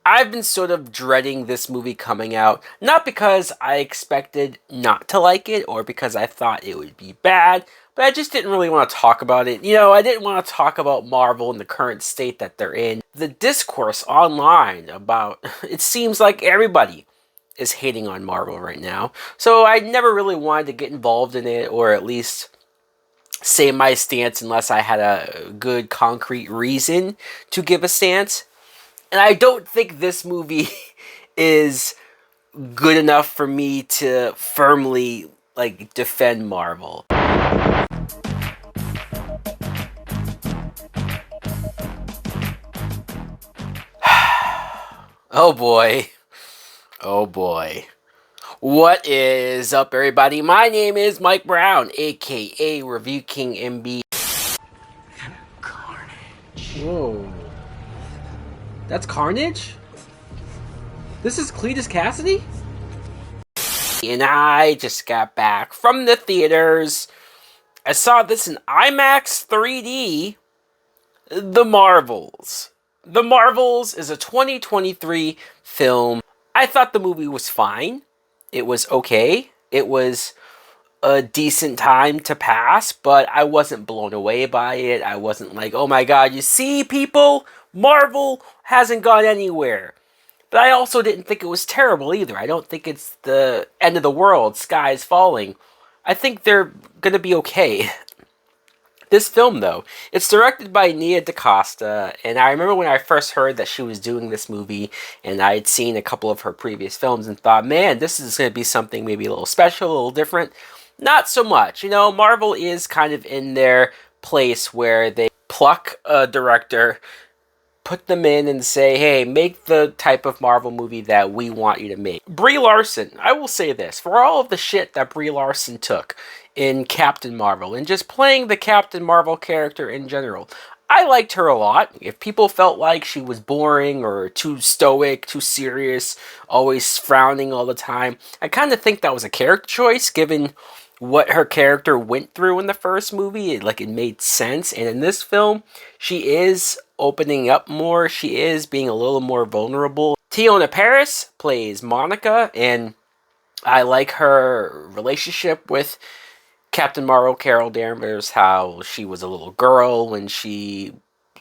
I've been sort of dreading this movie coming out, not because I expected not to like it or because I thought it would be bad, but I just didn't really want to talk about it. I didn't want to talk about Marvel in the current state that they're in. The discourse online about it seems like everybody is hating on Marvel right now. So I never really wanted to get involved in it or at least say my stance unless I had a good concrete reason to give a stance. And I don't think this movie is good enough for me to firmly defend Marvel. Oh boy. Oh boy. What is up, everybody? My name is Mike Brown, aka Review King MB. Carnage. Whoa. That's Carnage? This is Cletus Cassidy? And I just got back from the theaters. I saw this in IMAX 3D. The Marvels. The Marvels is a 2023 film. I thought the movie was fine. It was okay. It was a decent time to pass, but I wasn't blown away by it. I wasn't like, oh my god, you see, people? Marvel hasn't gone anywhere. But I also didn't think it was terrible either. I don't think it's the end of the world, sky is falling. I think they're gonna be okay. This film, though, it's directed by Nia DaCosta, and I remember when I first heard that she was doing this movie, and I had seen a couple of her previous films and thought, man, this is going to be something maybe a little special, a little different. Not so much. Marvel is kind of in their place where they pluck a director, put them in and say, hey, make the type of Marvel movie that we want you to make. Brie Larson, I will say this, for all of the shit that Brie Larson took in Captain Marvel and just playing the Captain Marvel character in general, I liked her a lot. If people felt like she was boring or too stoic, too serious, always frowning all the time, I kind of think that was a character choice given what her character went through in the first movie. It made sense. And in this film, she is opening up more. She is being a little more vulnerable. Teyonah Parris plays Monica, and I like her relationship with Captain Marvel, Carol Danvers, how she was a little girl when she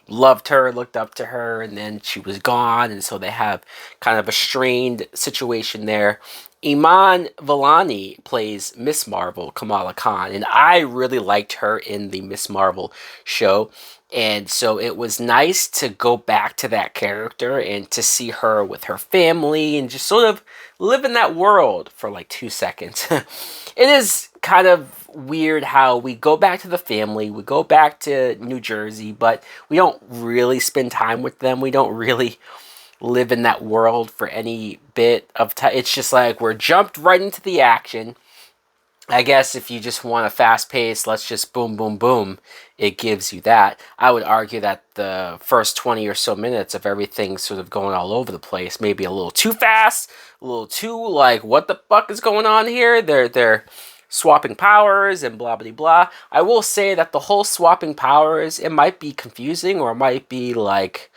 loved her, looked up to her, and then she was gone, and so they have kind of a strained situation there. Iman Vellani plays Miss Marvel, Kamala Khan, and I really liked her in the Miss Marvel show. And so it was nice to go back to that character and to see her with her family and just sort of live in that world for like 2 seconds. It is kind of weird how we go back to the family, we go back to New Jersey, but we don't really spend time with them. We don't really live in that world for any bit of time. It's just like we're jumped right into the action. I guess if you just want a fast pace, let's just boom, boom, boom, it gives you that. I would argue that the first 20 or so minutes of everything sort of going all over the place, maybe a little too fast, a little too like, what the fuck is going on here? They're swapping powers and blah, blah, blah. I will say that the whole swapping powers, it might be confusing or it might be like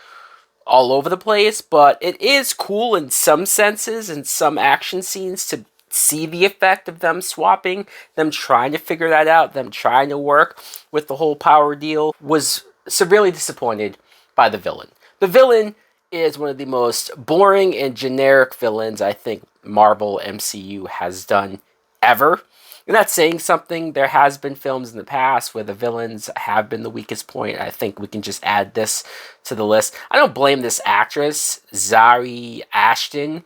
all over the place, but it is cool in some senses and some action scenes to see the effect of them swapping, them trying to figure that out, them trying to work with the whole power deal. Was severely disappointed by the villain. The villain is one of the most boring and generic villains I think Marvel MCU has done ever. And that's saying something. There has been films in the past where the villains have been the weakest point. I think we can just add this to the list. I don't blame this actress, Zari Ashton,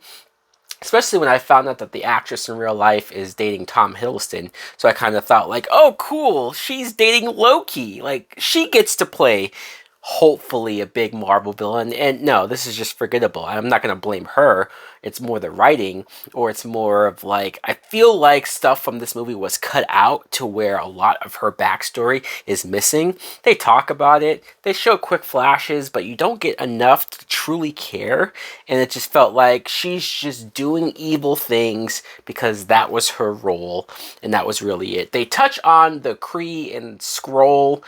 especially when I found out that the actress in real life is dating Tom Hiddleston. So I kind of thought like, oh cool, she's dating Loki. Like, she gets to play hopefully a big Marvel villain. And no, this is just forgettable. I'm not going to blame her. It's more the writing, or it's more of like, I feel like stuff from this movie was cut out to where a lot of her backstory is missing. They talk about it, they show quick flashes, but you don't get enough to truly care. And it just felt like she's just doing evil things because that was her role, and that was really it. They touch on the Kree and Skrull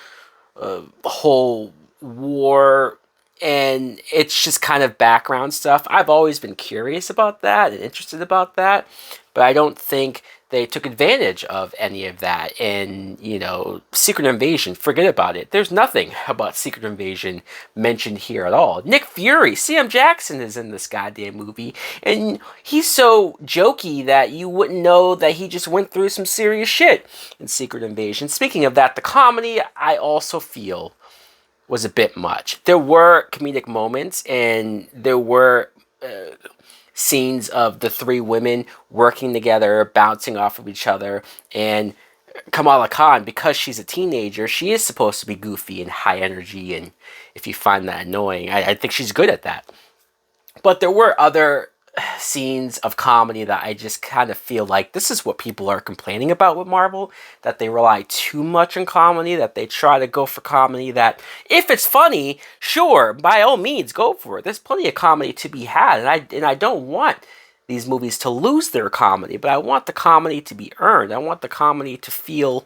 whole war and it's just kind of background stuff. I've always been curious about that and interested about that, but I don't think they took advantage of any of that. And, you know, Secret Invasion, forget about it. There's nothing about Secret Invasion mentioned here at all. Nick Fury, Sam Jackson is in this goddamn movie, and he's so jokey that you wouldn't know that he just went through some serious shit in Secret Invasion. Speaking of that, the comedy, I also feel, was a bit much. There were comedic moments, and there were scenes of the three women working together, bouncing off of each other, and Kamala Khan, because she's a teenager, she is supposed to be goofy and high energy, and if you find that annoying, I think she's good at that. But there were other scenes of comedy that I just kind of feel like this is what people are complaining about with Marvel, that they rely too much on comedy, that they try to go for comedy that, if it's funny, sure, by all means, go for it. There's plenty of comedy to be had, and I don't want these movies to lose their comedy, but I want the comedy to be earned. I want the comedy to feel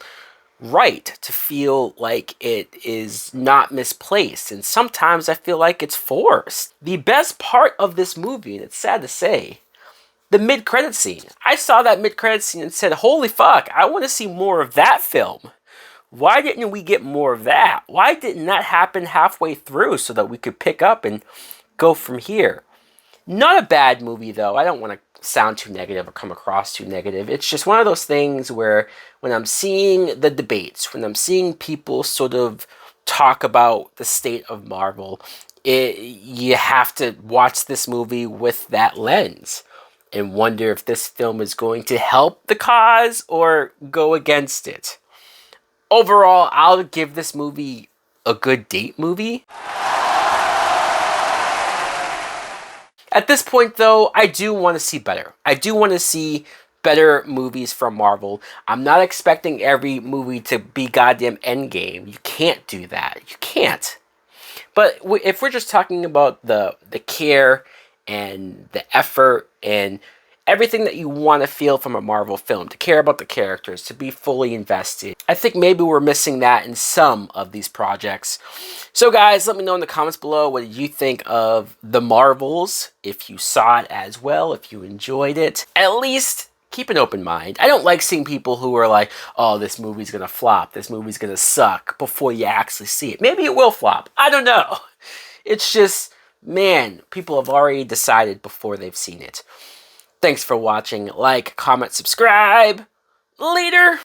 right, to feel like it is not misplaced, and sometimes I feel like it's forced. The best part of this movie, and it's sad to say, the mid-credit scene. I saw that mid-credit scene and said, holy fuck, I want to see more of that film. Why didn't we get more of that? Why didn't that happen halfway through so that we could pick up and go from here? Not a bad movie, though. I don't want to sound too negative or come across too negative. It's just one of those things where when I'm seeing the debates, when I'm seeing people sort of talk about the state of Marvel, you have to watch this movie with that lens and wonder if this film is going to help the cause or go against it. Overall, I'll give this movie a good date movie. At this point, though, I do want to see better. I do want to see better movies from Marvel. I'm not expecting every movie to be goddamn Endgame. You can't do that. You can't. But if we're just talking about the care and the effort and everything that you want to feel from a Marvel film, to care about the characters, to be fully invested, I think maybe we're missing that in some of these projects. So guys, let me know in the comments below, what did you think of The Marvels? If you saw it as well, if you enjoyed it. At least keep an open mind. I don't like seeing people who are like, oh, this movie's gonna flop, this movie's gonna suck, before you actually see it. Maybe it will flop. I don't know. It's just, man, people have already decided before they've seen it. Thanks for watching. Like, comment, subscribe. Later.